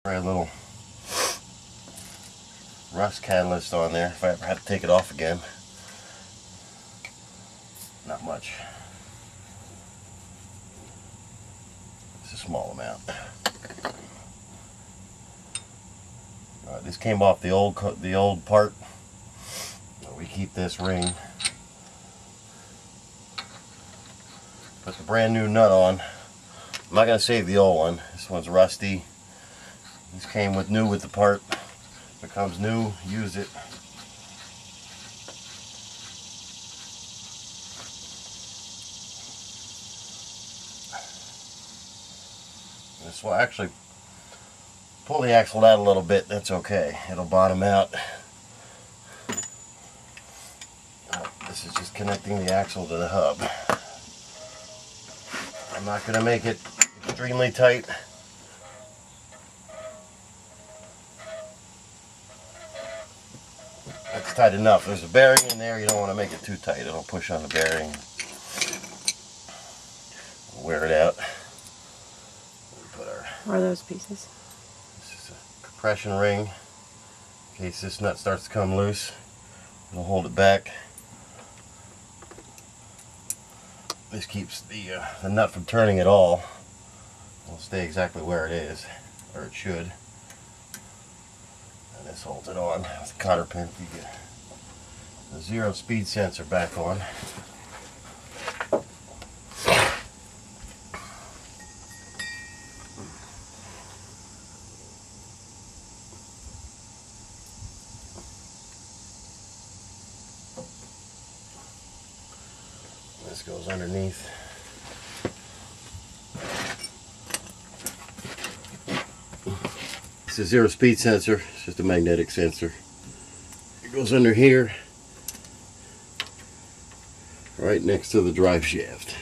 A little rust catalyst on there if I ever had to take it off again. Not much. It's a small amount. This came off the old part. We keep this ring. Put the brand new nut on. I'm not going to save the old one. This one's rusty. This came with the part. If it comes new, use it. This will actually pull the axle out a little bit. That's okay. It'll bottom out. This is just connecting the axle to the hub. I'm not going to make it extremely tight. That's tight enough. There's a bearing in there. You don't want to make it too tight. It'll push on the bearing. Wear it out. What are those pieces? This is a compression ring. In case this nut starts to come loose, it'll hold it back. This keeps the nut from turning at all. It'll stay exactly where it is, or it should. And this holds it on with a cotter pin. You get the 0 speed sensor back on. This goes underneath. It's a 0 speed sensor. It's just a magnetic sensor. It goes under here, right next to the drive shaft.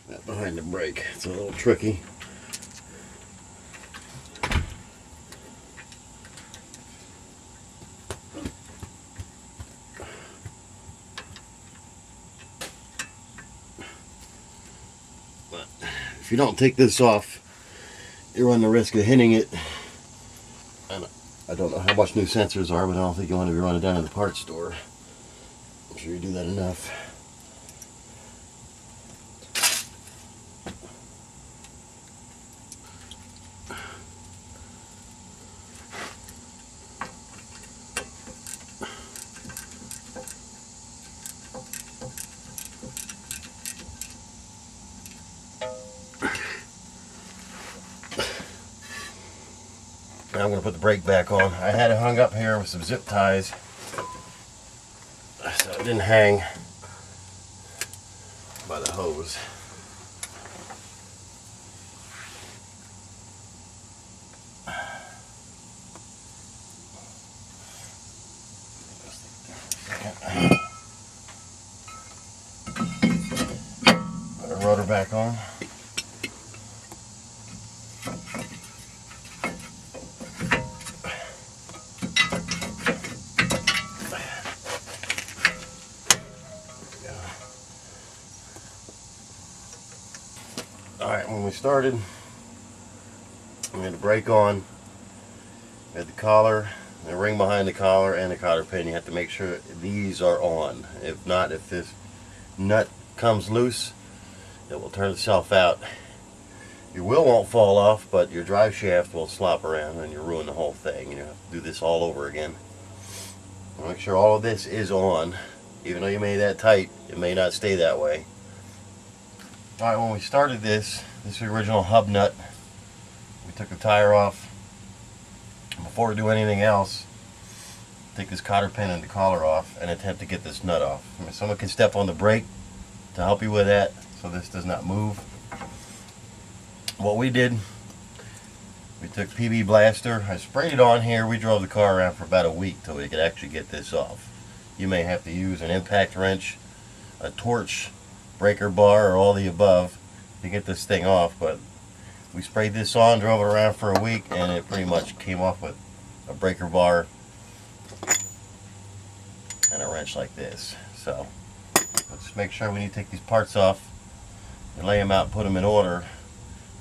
Not behind the brake. It's a little tricky. But if you don't take this off, you run the risk of hitting it. And I don't know how much new sensors are, but I don't think you want to be running down to the parts store. I'm sure you do that enough. Now I'm going to put the brake back on. I had it hung up here with some zip ties so it didn't hang by the hose. Put the rotor back on. Alright, when we started, we had the brake on, we had the collar, the ring behind the collar, and the cotter pin. You have to make sure these are on. If not, if this nut comes loose, it will turn itself out. Your wheel won't fall off, but your drive shaft will slop around and you'll ruin the whole thing. You have to do this all over again. Make sure all of this is on. Even though you made that tight, it may not stay that way. Alright, when we started this is the original hub nut. We took the tire off. Before we do anything else, take this cotter pin and the collar off and attempt to get this nut off. I mean, someone can step on the brake to help you with that so this does not move. What we did, we took PB Blaster, I sprayed it on here. We drove the car around for about a week till we could actually get this off. You may have to use an impact wrench, a torch, breaker bar, or all the above to get this thing off, but we sprayed this on, drove it around for a week, and it pretty much came off with a breaker bar and a wrench like this. So let's make sure when you take these parts off, you lay them out and put them in order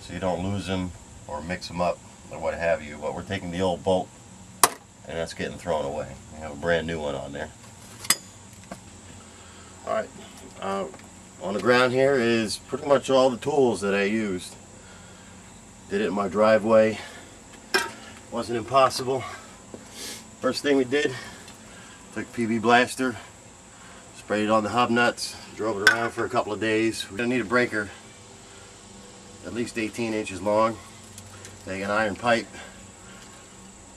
so you don't lose them or mix them up or what have you, but we're taking the old bolt and that's getting thrown away. We have a brand new one on there. Alright, on the ground here is pretty much all the tools that I used. Did it in my driveway. Wasn't impossible. First thing we did, took PB Blaster, sprayed it on the hub nuts, drove it around for a couple of days. We're going to need a breaker at least 18 inches long. Take an iron pipe,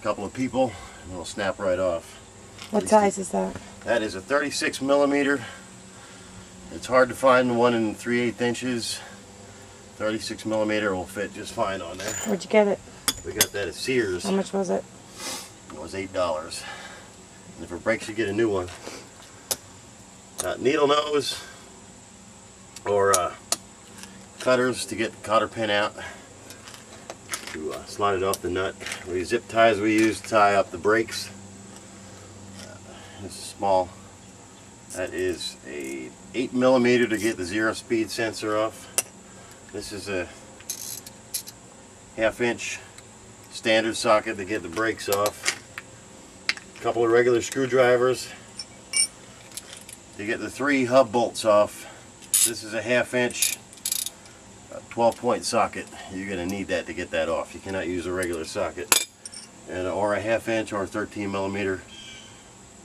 a couple of people, and it'll snap right off. What size is that? That is a 36 millimeter. It's hard to find the 1 3/8 inches. 36 millimeter will fit just fine on there. Where'd you get it? We got that at Sears. How much was it? It was $8. And if it breaks, you get a new one. Needle nose or cutters to get the cotter pin out to slide it off the nut. The zip ties we use to tie up the brakes. This is small. That is a 8 millimeter to get the 0-speed sensor off. This is a 1/2 inch standard socket to get the brakes off. A couple of regular screwdrivers to get the 3 hub bolts off. This is a 1/2 inch 12-point socket. You're going to need that to get that off. You cannot use a regular socket. Or a 1/2 inch or 13 millimeter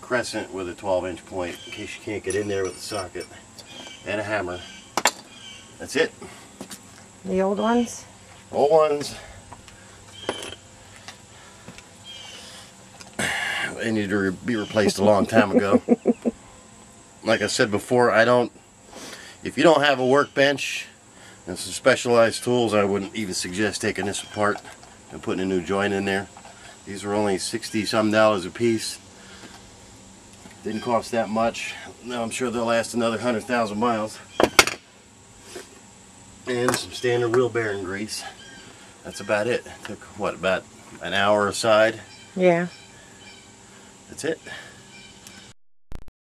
crescent with a 12-inch point in case you can't get in there with the socket. And a hammer. That's it. The old ones? Old ones. They need to be replaced a long time ago. Like I said before, if you don't have a workbench and some specialized tools, I wouldn't even suggest taking this apart and putting a new joint in there. These were only $60-some a piece. Didn't cost that much. Now I'm sure they'll last another 100,000 miles. And some standard wheel bearing grease. That's about it. Took what, about an hour aside? Yeah. That's it.